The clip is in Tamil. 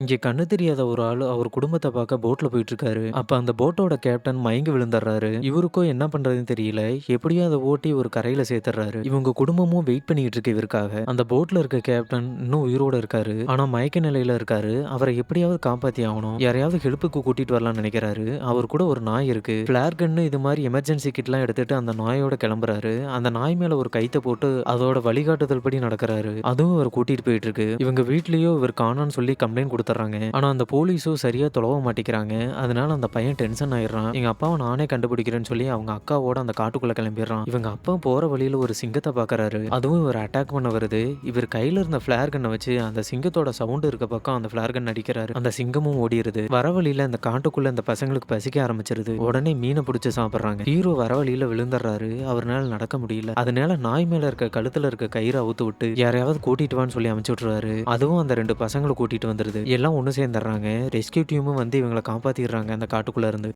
இங்க கண்ணு தெரியாத ஒரு ஆளு அவர் குடும்பத்த பார்க்க போட்ல போயிட்டுருக்காரு. அப்ப அந்த போட்டோட கேப்டன் மயங்கி விழுந்துர்றாரு. இவருக்கும் என்ன பண்றதுன்னு தெரியல. எப்படியோ அத ஓட்டி ஒரு கரையில சேர்த்துர்றாரு. இவங்க குடும்பமும் வெயிட் பண்ணிட்டு இருக்கு இவருக்காக. அந்த போட்ல இருக்க கேப்டன் இன்னும் உயிரோட இருக்காரு. ஆனா மயக்க நிலையில இருக்காரு. அவர எப்படியாவது காப்பாத்தி ஆவணும். யாரையாவது ஹெல்ப்புக்கு கூட்டிட்டு வரலாம்னு நெனைக்கிறாரு. அவர் கூட ஒரு நாய் இருக்கு. ஃபிளேர் கன்னு இது மாரி எமர்ஜென்சி கிட்லாம் எடுத்துட்டு அந்த நாயோட கிளம்புறாரு. அந்த நாய் மேல ஒரு கயித்த போட்டு அதோட வழிகாட்டுதல் படி நடக்குறாரு. அதுவும் இவர கூட்டிட்டு போயிட்டுருக்கு. இவங்க வீட்லயும் இவர் காணோம்னு சொல்லி கம்ப்ளைண்ட் குடுத்துர்றாங்க. ஆனா அந்த போலீஸும் சரியா தொலவ மாட்டேங்கிறாங்க. அதனால அந்த பையன் டென்ஷன் ஆயிடுறான். எங்க அப்பாவ நானே கண்டுபிடிக்கிறேன்னு சொல்லி அவங்க அக்காவோட அந்த காட்டுக்குள்ள கிளம்பிடுறான். இவங்க அப்பா போற வழியில ஒரு சிங்கத்த பார்க்கறாரு. அதுவும் இவர அட்டாக் பண்ண வருது. இவர் கையில இருந்த ஃபிளேர் கன்ன வச்சு அந்த சிங்கத்தோட சவுண்ட் இருக்க பக்கம் அந்த ஃபிளேர் கன் அடிக்கிறாரு. அந்த சிங்கமும் ஓடிருது. வர வழியில இந்த காட்டுக்குள்ள இந்த பசங்களுக்கு பசிக்க ஆரம்பிச்சிருது. உடனே மீன புடிச்சு சாப்பிடுறாங்க. ஹீரோ வர வழியில விழுந்துடுறாரு. அவர்னால நடக்க முடியல. அதனால நாய் மேல இருக்க கழுத்துல இருக்க கயிற அவுத்து விட்டு யாரையாவது கூட்டிட்டு வான்னு சொல்லி அனுப்பிச்சு விட்டுறாரு. அதுவும் அந்த 2 பசங்கள கூட்டிட்டு வந்துருது. எல்லாம் ஒண்ணு சேர்ந்துடுறாங்க. ரெஸ்க்யூ டீமும் வந்து இவங்கள காப்பாத்திடுறாங்க அந்த காட்டுக்குள்ள இருந்து.